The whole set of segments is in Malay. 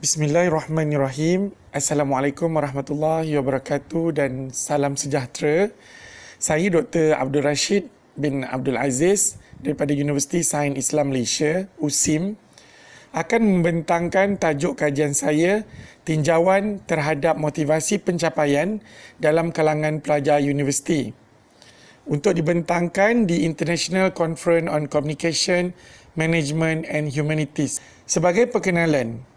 Bismillahirrahmanirrahim. Assalamualaikum warahmatullahi wabarakatuh dan salam sejahtera. Saya Dr. Abdul Rashid bin Abdul Aziz daripada Universiti Sains Islam Malaysia, USIM, akan membentangkan tajuk kajian saya, tinjauan terhadap motivasi pencapaian dalam kalangan pelajar universiti. Untuk dibentangkan di International Conference on Communication, Management and Humanities. Sebagai perkenalan,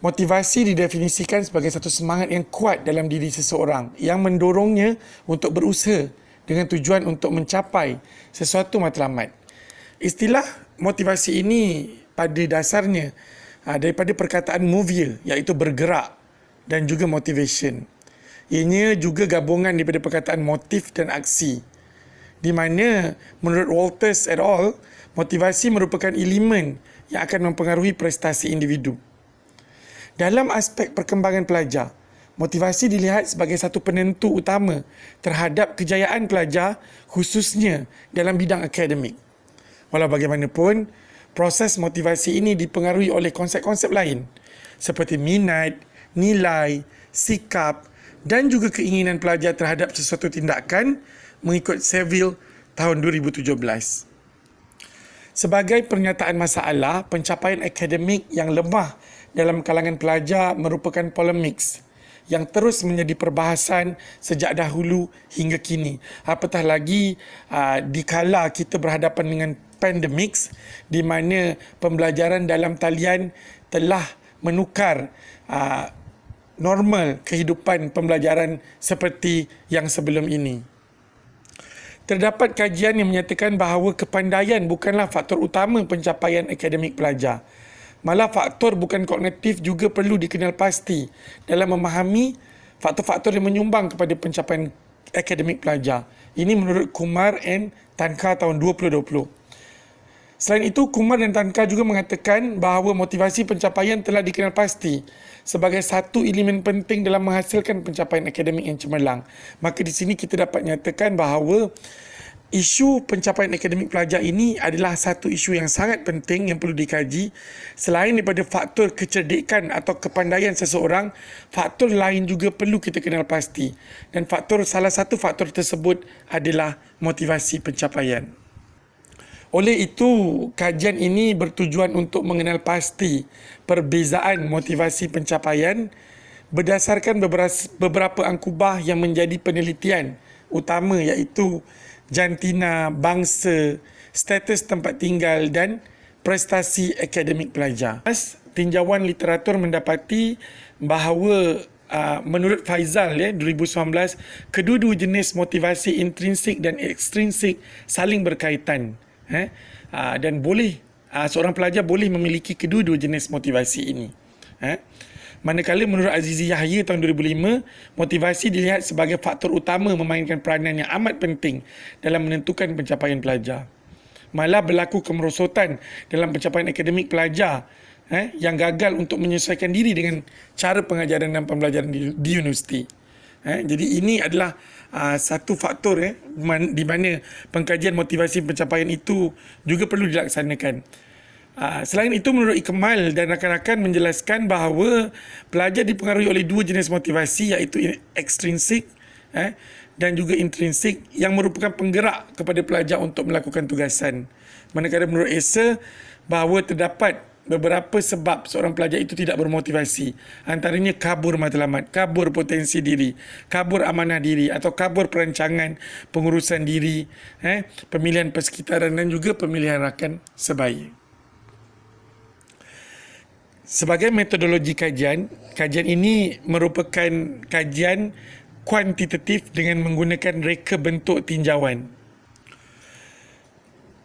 motivasi didefinisikan sebagai satu semangat yang kuat dalam diri seseorang yang mendorongnya untuk berusaha dengan tujuan untuk mencapai sesuatu matlamat. Istilah motivasi ini pada dasarnya daripada perkataan movia, iaitu bergerak, dan juga motivation. Ianya juga gabungan daripada perkataan motif dan aksi. Di mana menurut Walters et al., motivasi merupakan elemen yang akan mempengaruhi prestasi individu. Dalam aspek perkembangan pelajar, motivasi dilihat sebagai satu penentu utama terhadap kejayaan pelajar, khususnya dalam bidang akademik. Walau bagaimanapun, proses motivasi ini dipengaruhi oleh konsep-konsep lain seperti minat, nilai, sikap dan juga keinginan pelajar terhadap sesuatu tindakan mengikut Seville tahun 2017. Sebagai pernyataan masalah, pencapaian akademik yang lemah dalam kalangan pelajar merupakan polemik yang terus menjadi perbahasan sejak dahulu hingga kini. Apatah lagi dikala kita berhadapan dengan pandemik di mana pembelajaran dalam talian telah menukar normal kehidupan pembelajaran seperti yang sebelum ini. Terdapat kajian yang menyatakan bahawa kepandaian bukanlah faktor utama pencapaian akademik pelajar. Malah faktor bukan kognitif juga perlu dikenal pasti dalam memahami faktor-faktor yang menyumbang kepada pencapaian akademik pelajar. Ini menurut Kumar and Tanka tahun 2020. Selain itu, Kumar dan Tanka juga mengatakan bahawa motivasi pencapaian telah dikenal pasti sebagai satu elemen penting dalam menghasilkan pencapaian akademik yang cemerlang. Maka di sini kita dapat nyatakan bahawa isu pencapaian akademik pelajar ini adalah satu isu yang sangat penting yang perlu dikaji. Selain daripada faktor kecerdikan atau kepandaian seseorang, faktor lain juga perlu kita kenal pasti. Dan salah satu faktor tersebut adalah motivasi pencapaian. Oleh itu, kajian ini bertujuan untuk mengenal pasti perbezaan motivasi pencapaian berdasarkan beberapa angkubah yang menjadi penelitian utama, iaitu jantina, bangsa, status tempat tinggal dan prestasi akademik pelajar. Tinjauan literatur mendapati bahawa menurut Faizal 2019, kedua-dua jenis motivasi intrinsik dan ekstrinsik saling berkaitan. Dan boleh seorang pelajar boleh memiliki kedua-dua jenis motivasi ini. Manakala menurut Azizi Yahya tahun 2005, motivasi dilihat sebagai faktor utama memainkan peranan yang amat penting dalam menentukan pencapaian pelajar. Malah berlaku kemerosotan dalam pencapaian akademik pelajar yang gagal untuk menyesuaikan diri dengan cara pengajaran dan pembelajaran di universiti. Jadi ini adalah satu faktor di mana pengkajian motivasi pencapaian itu juga perlu dilaksanakan. Selain itu, menurut Ikmal dan rakan-rakan menjelaskan bahawa pelajar dipengaruhi oleh dua jenis motivasi, iaitu ekstrinsik dan juga intrinsik yang merupakan penggerak kepada pelajar untuk melakukan tugasan. Manakala menurut Esa bahawa terdapat beberapa sebab seorang pelajar itu tidak bermotivasi. Antaranya kabur matlamat, kabur potensi diri, kabur amanah diri atau kabur perancangan pengurusan diri, pemilihan persekitaran dan juga pemilihan rakan sebaya. Sebagai metodologi kajian ini merupakan kajian kuantitatif dengan menggunakan reka bentuk tinjauan.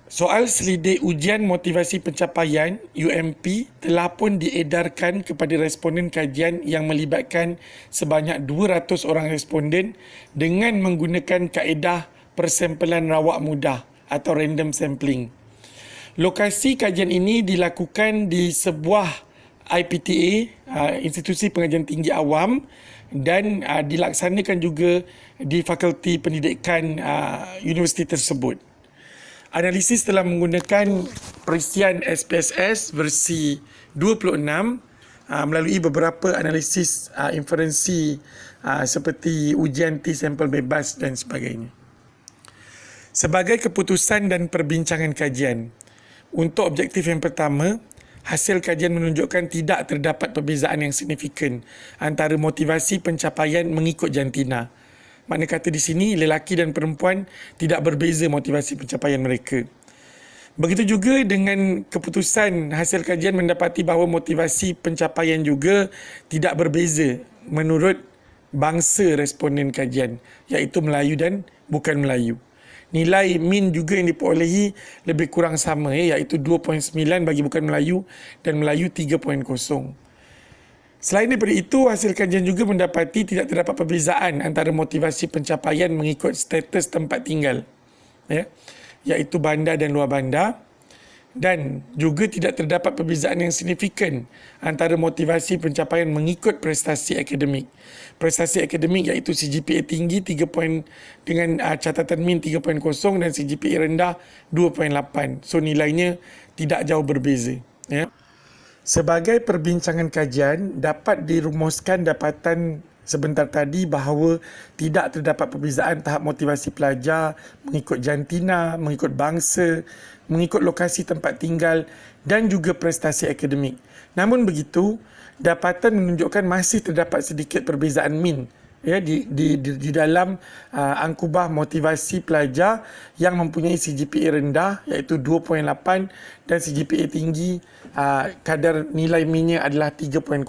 Soal selidik ujian motivasi pencapaian UMP telah pun diedarkan kepada responden kajian yang melibatkan sebanyak 200 orang responden dengan menggunakan kaedah persempelan rawak mudah atau random sampling. Lokasi kajian ini dilakukan di sebuah IPTA, Institusi Pengajian Tinggi Awam, dan dilaksanakan juga di Fakulti Pendidikan universiti tersebut. Analisis telah menggunakan perisian SPSS versi 26 melalui beberapa analisis inferensi seperti ujian T-sampel bebas dan sebagainya. Sebagai keputusan dan perbincangan kajian, untuk objektif yang pertama, hasil kajian menunjukkan tidak terdapat perbezaan yang signifikan antara motivasi pencapaian mengikut jantina. Makna kata di sini, lelaki dan perempuan tidak berbeza motivasi pencapaian mereka. Begitu juga dengan keputusan hasil kajian mendapati bahawa motivasi pencapaian juga tidak berbeza menurut bangsa responden kajian, iaitu Melayu dan bukan Melayu. Nilai min juga yang diperolehi lebih kurang sama, iaitu 2.9 bagi bukan Melayu dan Melayu 3.0. Selain daripada itu, hasil kajian juga mendapati tidak terdapat perbezaan antara motivasi pencapaian mengikut status tempat tinggal, iaitu bandar dan luar bandar, dan juga tidak terdapat perbezaan yang signifikan antara motivasi pencapaian mengikut prestasi akademik. Prestasi akademik iaitu CGPA tinggi 3 dengan catatan min 3.0 dan CGPA rendah 2.8. So nilainya tidak jauh berbeza. Sebagai perbincangan kajian, dapat dirumuskan dapatan sebentar tadi bahawa tidak terdapat perbezaan tahap motivasi pelajar mengikut jantina, mengikut bangsa, mengikut lokasi tempat tinggal dan juga prestasi akademik. Namun begitu, dapatan menunjukkan masih terdapat sedikit perbezaan min di dalam angkubah motivasi pelajar yang mempunyai CGPA rendah iaitu 2.8 dan CGPA tinggi kadar nilai minnya adalah 3.0.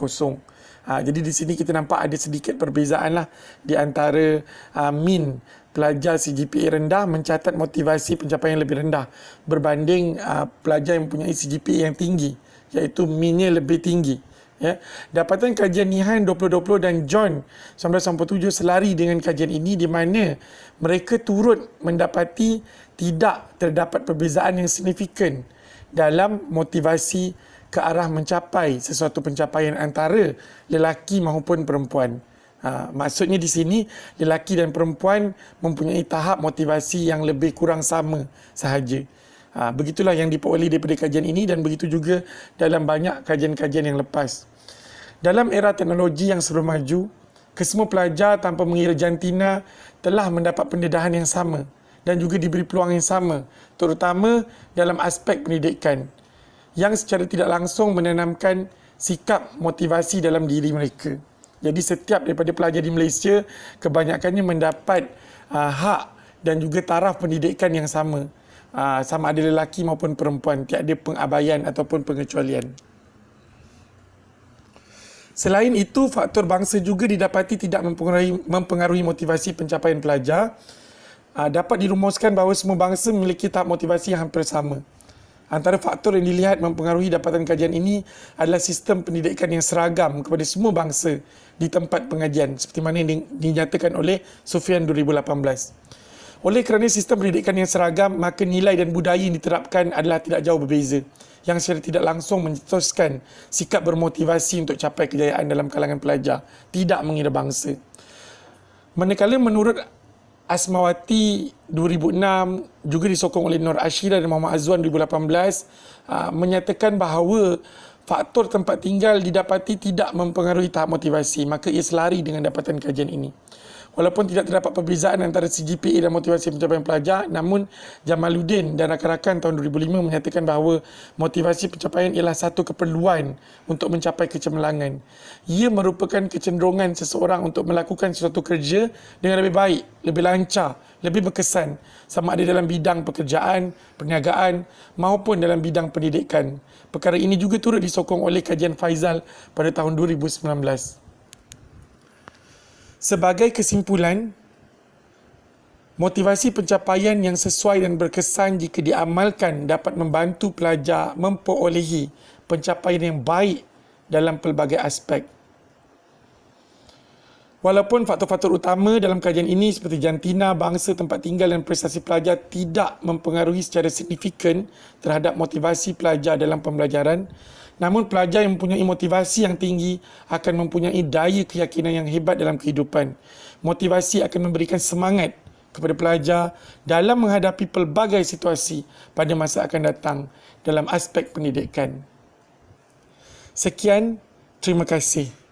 Jadi di sini kita nampak ada sedikit perbezaan lah di antara min pelajar CGPA rendah mencatat motivasi pencapaian lebih rendah berbanding pelajar yang mempunyai CGPA yang tinggi iaitu minnya lebih tinggi. Dapatan kajian Nihan 2020 dan John 1997 selari dengan kajian ini di mana mereka turut mendapati tidak terdapat perbezaan yang signifikan dalam motivasi ke arah mencapai sesuatu pencapaian antara lelaki maupun perempuan. Maksudnya di sini lelaki dan perempuan mempunyai tahap motivasi yang lebih kurang sama sahaja. Begitulah yang diperoleh daripada kajian ini dan begitu juga dalam banyak kajian-kajian yang lepas. Dalam era teknologi yang sebelum maju, kesemua pelajar tanpa mengira jantina telah mendapat pendedahan yang sama dan juga diberi peluang yang sama, terutama dalam aspek pendidikan yang secara tidak langsung menanamkan sikap motivasi dalam diri mereka. Jadi setiap daripada pelajar di Malaysia kebanyakannya mendapat hak dan juga taraf pendidikan yang sama. Sama ada lelaki maupun perempuan, tiada pengabaian ataupun pengecualian. Selain itu, faktor bangsa juga didapati tidak mempengaruhi motivasi pencapaian pelajar. Dapat dirumuskan bahawa semua bangsa memiliki tahap motivasi yang hampir sama. Antara faktor yang dilihat mempengaruhi dapatan kajian ini adalah sistem pendidikan yang seragam kepada semua bangsa di tempat pengajian, seperti mana yang dinyatakan oleh Sufian 2018. Oleh kerana sistem pendidikan yang seragam, maka nilai dan budaya yang diterapkan adalah tidak jauh berbeza, yang secara tidak langsung mencetuskan sikap bermotivasi untuk capai kejayaan dalam kalangan pelajar, tidak mengira bangsa. Manakala menurut Asmawati 2006, juga disokong oleh Nur Ashira dan Muhammad Azwan 2018, menyatakan bahawa faktor tempat tinggal didapati tidak mempengaruhi tahap motivasi, maka ia selari dengan dapatan kajian ini. Walaupun tidak terdapat perbezaan antara CGPA dan motivasi pencapaian pelajar, namun Jamaluddin dan rakan-rakan tahun 2005 menyatakan bahawa motivasi pencapaian ialah satu keperluan untuk mencapai kecemerlangan. Ia merupakan kecenderungan seseorang untuk melakukan sesuatu kerja dengan lebih baik, lebih lancar, lebih berkesan, sama ada dalam bidang pekerjaan, perniagaan maupun dalam bidang pendidikan. Perkara ini juga turut disokong oleh kajian Faizal pada tahun 2019. Sebagai kesimpulan, motivasi pencapaian yang sesuai dan berkesan jika diamalkan dapat membantu pelajar memperolehi pencapaian yang baik dalam pelbagai aspek. Walaupun faktor-faktor utama dalam kajian ini seperti jantina, bangsa, tempat tinggal dan prestasi pelajar tidak mempengaruhi secara signifikan terhadap motivasi pelajar dalam pembelajaran, namun pelajar yang mempunyai motivasi yang tinggi akan mempunyai daya keyakinan yang hebat dalam kehidupan. Motivasi akan memberikan semangat kepada pelajar dalam menghadapi pelbagai situasi pada masa akan datang dalam aspek pendidikan. Sekian Terima kasih.